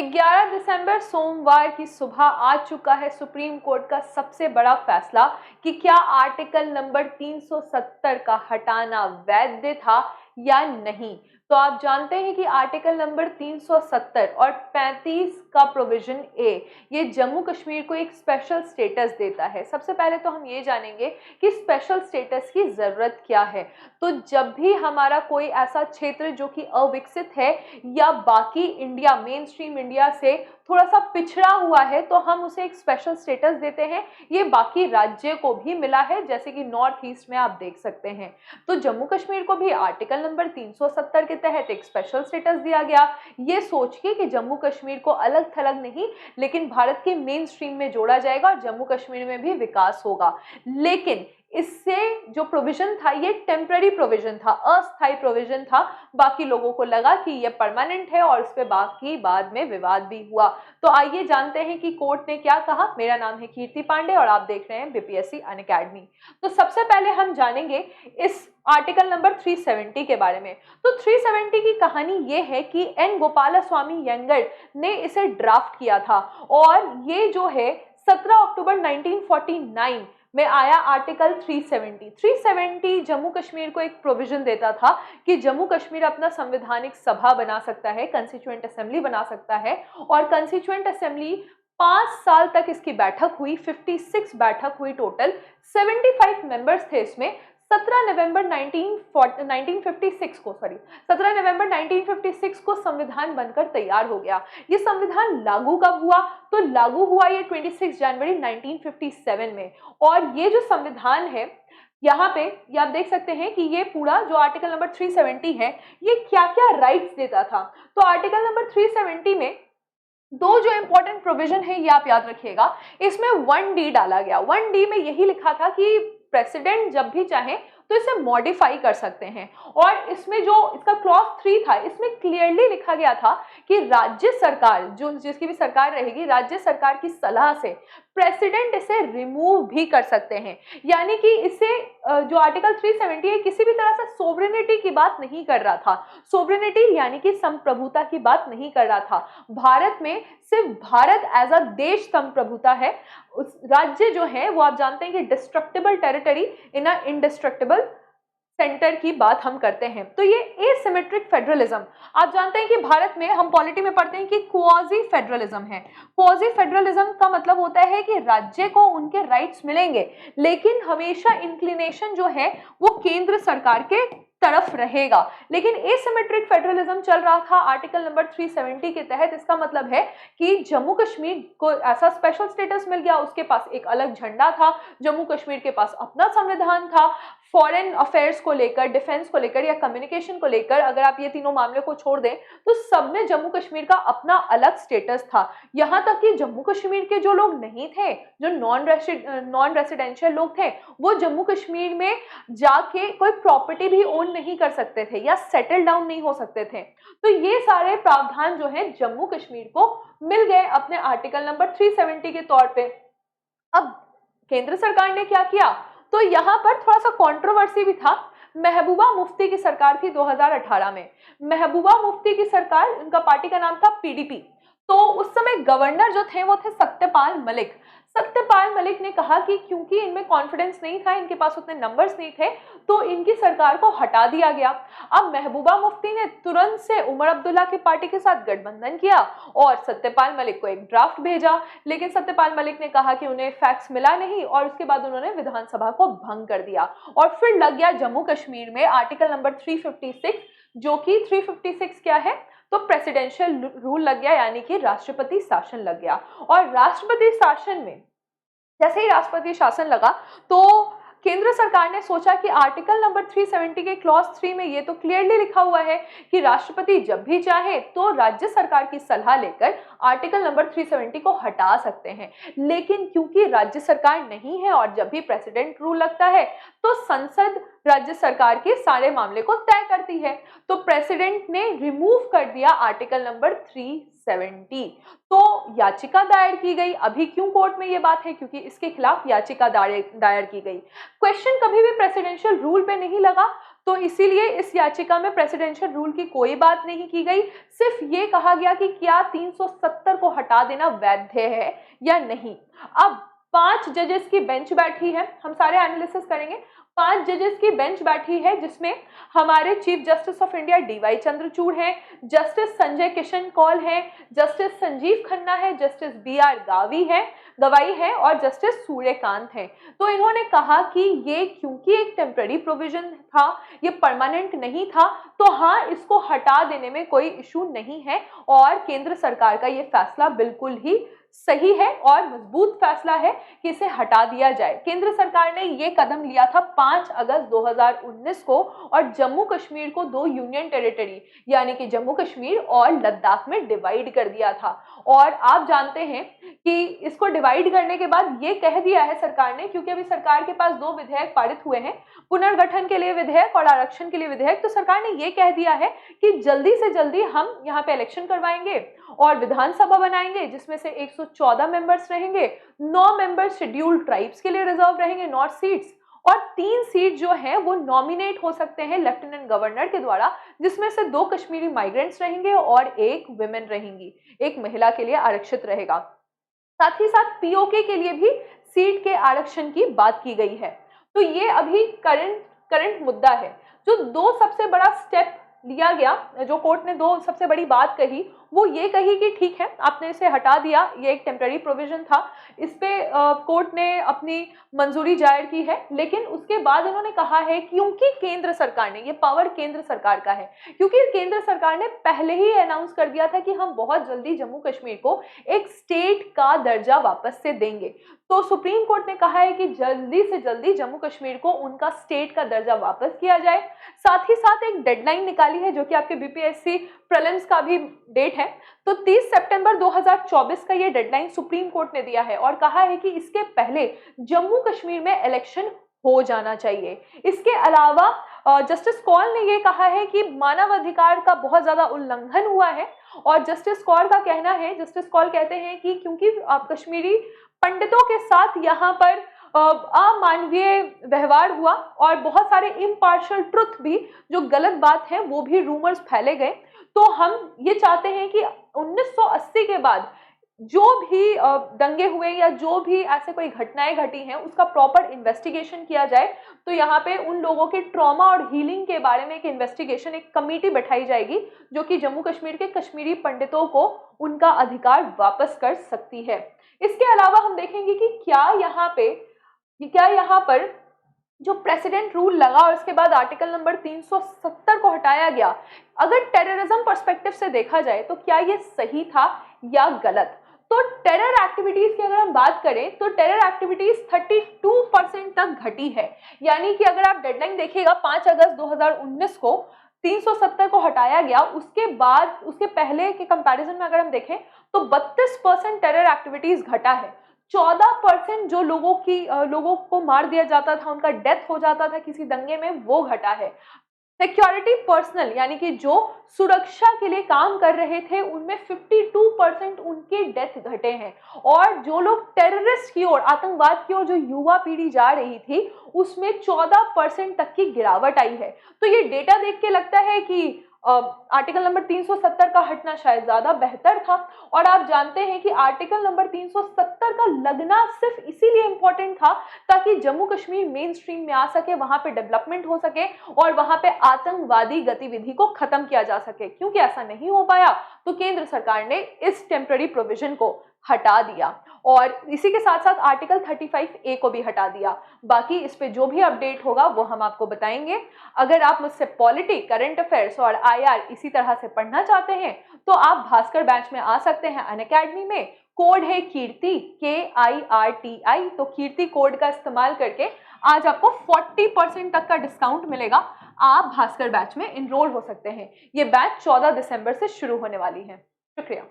11 दिसंबर सोमवार की सुबह आ चुका है सुप्रीम कोर्ट का सबसे बड़ा फैसला कि क्या आर्टिकल नंबर 370 का हटाना वैध था या नहीं। तो आप जानते हैं कि आर्टिकल नंबर 370 और 35 का प्रोविजन ए ये जम्मू कश्मीर को एक स्पेशल स्टेटस देता है। सबसे पहले तो हम ये जानेंगे कि स्पेशल स्टेटस की जरूरत क्या है। तो जब भी हमारा कोई ऐसा क्षेत्र जो कि अविकसित है या बाकी इंडिया मेन स्ट्रीम इंडिया से थोड़ा सा पिछड़ा हुआ है तो हम उसे एक स्पेशल स्टेटस देते हैं। ये बाकी राज्य को भी मिला है, जैसे कि नॉर्थ ईस्ट में आप देख सकते हैं। तो जम्मू कश्मीर को भी आर्टिकल नंबर 370 के तहत एक स्पेशल स्टेटस दिया गया, ये सोच के कि जम्मू कश्मीर को अलग थलग नहीं लेकिन भारत के मेन स्ट्रीम में जोड़ा जाएगा और जम्मू कश्मीर में भी विकास होगा। लेकिन इससे जो प्रोविजन था ये टेम्पररी प्रोविजन था, अस्थायी प्रोविजन था। बाकी लोगों को लगा कि ये परमानेंट है और इस पे बाकी बाद में विवाद भी हुआ। तो आइए जानते हैं कि कोर्ट ने क्या कहा। मेरा नाम है कीर्ति पांडे और आप देख रहे हैं बीपीएससी अनअकैडमी। तो सबसे पहले हम जानेंगे इस आर्टिकल नंबर 370 के बारे में। तो 370 की कहानी ये है कि एन गोपालस्वामी यंगर ने इसे ड्राफ्ट किया था और ये जो है 17 अक्टूबर 1949 में आया आर्टिकल 370 जम्मू कश्मीर को एक प्रोविजन देता था कि जम्मू कश्मीर अपना संवैधानिक सभा बना सकता है, कंस्टिट्यूएंट असेंबली बना सकता है। और कंस्टिट्यूएंट असेंबली 5 साल तक इसकी बैठक हुई, 56 बैठक हुई टोटल, 75 मेंबर्स थे इसमें। 17 नवंबर 1956 को संविधान बनकर तैयार हो गया। ये संविधान लागू कब हुआ? तो लागू हुआ ये 26 जनवरी 1957 में। और ये जो संविधान है यहाँ पे ये आप देख सकते हैं कि ये पूरा जो आर्टिकल नंबर 370 है ये क्या क्या राइट्स देता था। तो आर्टिकल नंबर 370 में दो जो इंपॉर्टेंट प्रोविजन है ये आप याद रखिएगा। इसमें 1D डाला गया। 1D में यही लिखा था कि प्रेसिडेंट जब भी चाहे तो इसे मॉडिफाई कर सकते हैं। और इसमें जो इसका क्लॉज 3 था इसमें क्लियरली लिखा गया था कि राज्य सरकार जो जिसकी भी सरकार रहेगी, राज्य सरकार की सलाह से प्रेसिडेंट इसे रिमूव भी कर सकते हैं। यानी कि इसे जो आर्टिकल 370 है किसी भी तरह से सोवरेनिटी की बात नहीं कर रहा था। सोवरेनिटी यानी कि संप्रभुता की बात नहीं कर रहा था। भारत में सिर्फ भारत एज अ देश संप्रभुता है। उस राज्य जो है वो आप जानते हैं कि destructible territory in a indestructible centre की बात हम करते हैं। तो ये एसिमेट्रिक फेडरलिज्म, आप जानते हैं कि भारत में हम पॉलिटी में पढ़ते हैं कि क्वाजी फेडरलिज्म है। क्वाजी फेडरलिज्म का मतलब होता है कि राज्य को उनके राइट्स मिलेंगे लेकिन हमेशा इंक्लिनेशन जो है वो केंद्र सरकार के तरफ रहेगा। लेकिन एसिमेट्रिक फेडरलिज्म चल रहा था आर्टिकल नंबर 370 के तहत। इसका मतलब है कि जम्मू कश्मीर को ऐसा स्पेशल स्टेटस मिल गया, उसके पास एक अलग झंडा था, जम्मू कश्मीर के पास अपना संविधान था। फॉरेन अफेयर्स को लेकर, डिफेंस को लेकर या कम्युनिकेशन को लेकर, अगर आप ये तीनों मामले को छोड़ दें तो सब में जम्मू कश्मीर का अपना अलग स्टेटस था। यहाँ तक कि जम्मू कश्मीर के जो लोग नहीं थे, जो नॉन रेसिडेंशियल लोग थे, वो जम्मू कश्मीर में जाके कोई प्रॉपर्टी भी ओन नहीं कर सकते थे या सेटल डाउन नहीं हो सकते थे। तो ये सारे प्रावधान जो है जम्मू कश्मीर को मिल गए अपने आर्टिकल नंबर 370 के तौर पे। अब केंद्र सरकार ने क्या किया, तो यहाँ पर थोड़ा सा कंट्रोवर्सी भी था। महबूबा मुफ्ती की सरकार थी 2018 में। महबूबा मुफ्ती की सरकार, उनका पार्टी का नाम था पीडीपी। तो उस समय गवर्नर जो थे वो थे सत्यपाल मलिक। सत्यपाल मलिक ने कहा कि क्योंकि इनमें कॉन्फिडेंस नहीं था, इनके पास उतने नंबर्स नहीं थे, तो इनकी सरकार को हटा दिया गया। अब महबूबा मुफ्ती ने तुरंत से उमर अब्दुल्ला की पार्टी के साथ गठबंधन किया और सत्यपाल मलिक को एक ड्राफ्ट भेजा। लेकिन सत्यपाल मलिक ने कहा कि उन्हें फैक्स मिला नहीं और उसके बाद उन्होंने विधानसभा को भंग कर दिया। और फिर लग गया जम्मू कश्मीर में आर्टिकल नंबर 356, जो कि 356 क्या है, तो प्रेसिडेंशियल रूल लग गया, यानी कि राष्ट्रपति शासन लग गया। और राष्ट्रपति शासन में जैसे ही राष्ट्रपति शासन लगा तो केंद्र सरकार ने सोचा कि आर्टिकल नंबर 370 के क्लॉज 3 में ये तो क्लियरली लिखा हुआ है कि राष्ट्रपति जब भी चाहे तो राज्य सरकार की सलाह लेकर आर्टिकल नंबर 370 को हटा सकते हैं। लेकिन क्योंकि राज्य सरकार नहीं है और जब भी प्रेसिडेंट रूल लगता है तो संसद राज्य सरकार के सारे मामले को तय करती है। तो प्रेसिडेंट ने रिमूव कर दिया आर्टिकल नंबर 370। तो याचिका दायर की गई। अभी क्यों कोर्ट में ये बात है, क्योंकि इसके खिलाफ याचिका दायर की गई। क्वेश्चन कभी भी प्रेसिडेंशियल रूल पे नहीं लगा, तो इसीलिए इस याचिका में प्रेसिडेंशियल रूल की कोई बात नहीं की गई, सिर्फ ये कहा गया कि क्या 370 को हटा देना वैध है या नहीं। अब 5 जजेस की बेंच बैठी है, हम सारे एनालिसिस करेंगे। 5 जजेस की बेंच बैठी है जिसमें हमारे chief justice of India DY Chandrachud हैं, जस्टिस संजय किशन कौल हैं, जस्टिस संजीव खन्ना है, जस्टिस BR गवाई है और जस्टिस सूर्यकांत हैं। तो इन्होंने कहा कि ये क्योंकि एक टेम्पररी प्रोविजन था, ये परमानेंट नहीं था, तो हाँ इसको हटा देने में कोई इशू नहीं है और केंद्र सरकार का ये फैसला बिल्कुल ही सही है और मजबूत फैसला है कि इसे हटा दिया जाए। केंद्र सरकार ने ये कदम लिया था 5 अगस्त 2019 को और जम्मू कश्मीर को 2 यूनियन टेरिटरी यानी कि जम्मू कश्मीर और लद्दाख में डिवाइड कर दिया था। और आप जानते हैं कि इसको डिवाइड करने के बाद ये कह दिया है सरकार ने, क्योंकि अभी सरकार के पास 2 विधेयक पारित हुए हैं, पुनर्गठन के लिए विधेयक और आरक्षण के लिए विधेयक, तो सरकार ने ये कह दिया है कि जल्दी से जल्दी हम यहाँ पे इलेक्शन करवाएंगे और विधानसभा बनाएंगे जिसमें से 114 मेंबर्स रहेंगे, 9 मेंबर्स शेड्यूल्ड ट्राइब्स के लिए रिजर्व रहेंगे, नॉर्थ सीट्स, और 3 सीट जो है वो नॉमिनेट हो सकते हैं लेफ्टिनेंट गवर्नर के द्वारा, जिसमें से 2 कश्मीरी माइग्रेंट्स रहेंगे और 1 विमेन रहेंगी, 1 महिला के लिए आरक्षित रहेगा। साथ ही साथ POK के लिए भी सीट के आरक्षण की बात की गई है। तो ये अभी करंट मुद्दा है। जो 2 सबसे बड़ा स्टेप लिया गया, जो कोर्ट ने 2 सबसे बड़ी बात कही, वो ये कही कि ठीक है आपने इसे हटा दिया, ये एक टेम्पररी प्रोविजन था, इस पे कोर्ट ने अपनी मंजूरी जाहिर की है, लेकिन उसके बाद इन्होंने कहा है क्योंकि केंद्र सरकार ने, ये पावर केंद्र सरकार का है, क्योंकि केंद्र सरकार ने पहले ही अनाउंस कर दिया था कि हम बहुत जल्दी जम्मू कश्मीर को एक स्टेट का दर्जा वापस से देंगे, तो सुप्रीम कोर्ट ने कहा है कि जल्दी से जल्दी जम्मू कश्मीर को उनका स्टेट का दर्जा वापस किया जाए। साथ ही साथ एक डेडलाइन निकाली है जो कि आपके BPSC प्रीलिम्स का भी डेट है, तो 30 सितंबर 2024 का ये डेडलाइन सुप्रीम कोर्ट ने दिया है और कहा है कि इसके पहले जम्मू कश्मीर में इलेक्शन हो जाना चाहिए। इसके अलावा जस्टिस कौल ने ये कहा है कि मानव अधिकार का बहुत ज्यादा उल्लंघन हुआ है और जस्टिस कौल का कहना है, जस्टिस कौल कहते हैं कि क्योंकि कश्मीरी पंडितों के साथ यहाँ पर अमानवीय व्यवहार हुआ और बहुत सारे इम्पार्शियल ट्रुथ भी, जो गलत बात है वो भी रूमर्स फैले गए, तो हम ये चाहते हैं कि 1980 के बाद जो भी दंगे हुए या जो भी ऐसे कोई घटनाएं घटी हैं उसका प्रॉपर इन्वेस्टिगेशन किया जाए। तो यहाँ पे उन लोगों के ट्रॉमा और हीलिंग के बारे में एक इन्वेस्टिगेशन, एक कमेटी बैठाई जाएगी जो कि जम्मू कश्मीर के कश्मीरी पंडितों को उनका अधिकार वापस कर सकती है। इसके अलावा हम देखेंगे कि क्या यहाँ पर जो प्रेसिडेंट रूल लगा और इसके बाद आर्टिकल नंबर 370 को हटाया गया, अगर टेररिज्म पर्सपेक्टिव से देखा जाए तो क्या ये सही था या गलत। तो टेरर एक्टिविटीज की अगर हम बात करें तो टेरर एक्टिविटीज 32% तक घटी है, यानी कि अगर आप डेडलाइन देखिएगा 5 अगस्त 2019 को 370 को हटाया गया, उसके बाद उसके पहले के कंपैरिजन में अगर हम देखें तो 32% टेरर एक्टिविटीज घटा है। 14% जो लोगों को मार दिया जाता था, उनका डेथ हो जाता था किसी दंगे में, वो घटा है। सिक्योरिटी पर्सनल यानी कि जो सुरक्षा के लिए काम कर रहे थे उनमें 52% उनके डेथ घटे हैं और जो लोग टेररिस्ट की ओर, आतंकवाद की ओर जो युवा पीढ़ी जा रही थी उसमें 14% तक की गिरावट आई है। तो ये डेटा देख के लगता है कि आर्टिकल नंबर 370 का हटना शायद ज्यादा बेहतर था। और आप जानते हैं कि आर्टिकल नंबर 370 का लगना सिर्फ इसीलिए इम्पोर्टेंट था ताकि जम्मू कश्मीर मेन स्ट्रीम में आ सके, वहां पे डेवलपमेंट हो सके और वहां पे आतंकवादी गतिविधि को खत्म किया जा सके। क्योंकि ऐसा नहीं हो पाया तो केंद्र सरकार ने इस टेम्पररी प्रोविजन को हटा दिया और इसी के साथ साथ आर्टिकल 35A को भी हटा दिया। बाकी इस पे जो भी अपडेट होगा वो हम आपको बताएंगे। अगर आप मुझसे पॉलिटी, करंट अफेयर्स और IR इसी तरह से पढ़ना चाहते हैं तो आप भास्कर बैच में आ सकते हैं अनअकैडमी में। कोड है कीर्ति, KIRTI, तो कीर्ति कोड का इस्तेमाल करके आज आपको 40% तक का डिस्काउंट मिलेगा। आप भास्कर बैच में एनरोल हो सकते हैं। ये बैच 14 दिसंबर से शुरू होने वाली है। शुक्रिया।